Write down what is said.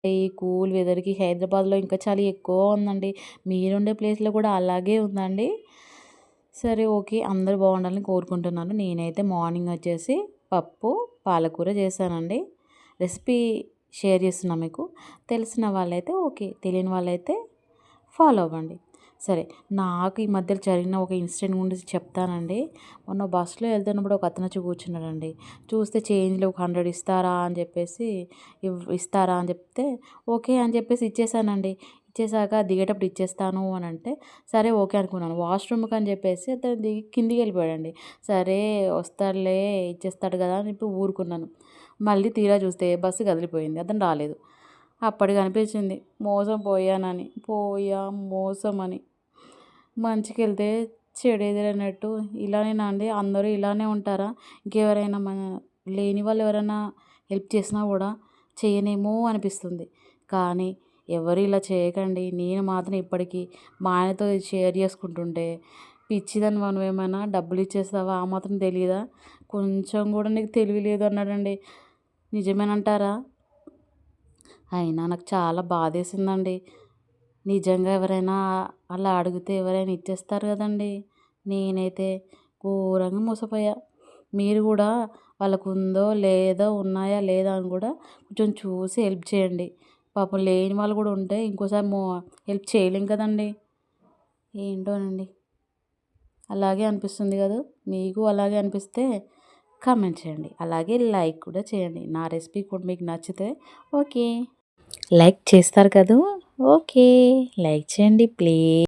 ఈ కూల్ వెదర్‌కి హైదరాబాద్‌లో ఇంకా చలి ఎక్కువ ఉందండి. మీరుండే ప్లేస్‌లో కూడా అలాగే ఉందండి? సరే ఓకే. అందరూ బాగుండాలని కోరుకుంటున్నాను. నేనైతే మార్నింగ్ వచ్చేసి పప్పు, పాలకూర చేశానండి. రెసిపీ షేర్ చేస్తున్నా మీకు. తెలిసిన వాళ్ళైతే ఓకే. తెలియని వాళ్ళైతే ఫాలో అవ్వండి. సరే. నాకు ఈ మధ్యలో జరిగిన ఒక ఇన్సిడెంట్ గురించి చెప్తానండి. మొన్న బస్సులో వెళ్తున్నప్పుడు ఒక అతనొచ్చి కూర్చున్నాడండి. చూస్తే చేంజ్‌లో ఒక 100 ఇస్తారా అని చెప్పేసి ఇస్తారా అని చెప్తే ఓకే అని చెప్పేసి ఇచ్చేసానండి. ఇచ్చేసాక దిగేటప్పుడు ఇచ్చేస్తాను అని అంటే సరే ఓకే అనుకున్నాను. వాష్‌రూమ్‌కి అని చెప్పేసి అతను దిగి కిందికెళ్ళిపోయాడండి. సరే వస్తాడులే ఇచ్చేస్తాడు కదా అని చెప్పి ఊరుకున్నాను. మళ్ళీ తీరా చూస్తే బస్సు కదిలిపోయింది. అతను రాలేదు. అప్పటికి అనిపించింది మోసం పోయానని. మోసమని. మంచికెళ్తే చెడెదురన్నట్టు ఇలానేనా అండి? అందరూ ఇలానే ఉంటారా? ఇంకెవరైనా లేని వాళ్ళు ఎవరైనా హెల్ప్ చేసినా గూడా చెయ్యనేమో అనిపిస్తుంది. కానీ ఎవరు ఇలా చేయకండి. నేను మాత్రం ఇప్పటికి మా ఆయనతో షేర్ చేసుకుంటుంటే, "పిచ్చిదానివా నువ్వేమైనా డబ్బులిచ్చేస్తావా? ఆ మాత్రం తెలీదా? కొంచెం గూడా నీకు తెలివి లేదు" అన్నాడండి. నిజమేనంటారా? అయినా నాకు చాలా బాధేసిందండి. నిజంగా ఎవరైనా అలా అడిగితే ఎవరైనా ఇచ్చేస్తారు గదండీ! నేనైతే ఘోరంగా మోసపోయా. మీరు గూడా వాళ్ళకుందో, లేదో, ఉన్నాయా, లేదా అని గూడా కొంచెం చూసి హెల్ప్ చేయండి. పాపం లేని వాళ్ళు గూడా ఉంటే ఇంకోసారి హెల్ప్ చేయలేం కదండీ! ఏంటోనండి. అలాగే అనిపిస్తుంది గదా! మీకు అలాగే అనిపిస్తే కామెంట్ చేయండి. అలాగే లైక్ కూడా చేయండి. నా రెసిపీ కూడా మీకు నచ్చితే ఓకే. లైక్ చేస్తారు కదూ! ఓకే. లైక్ చేయండి ప్లీజ్.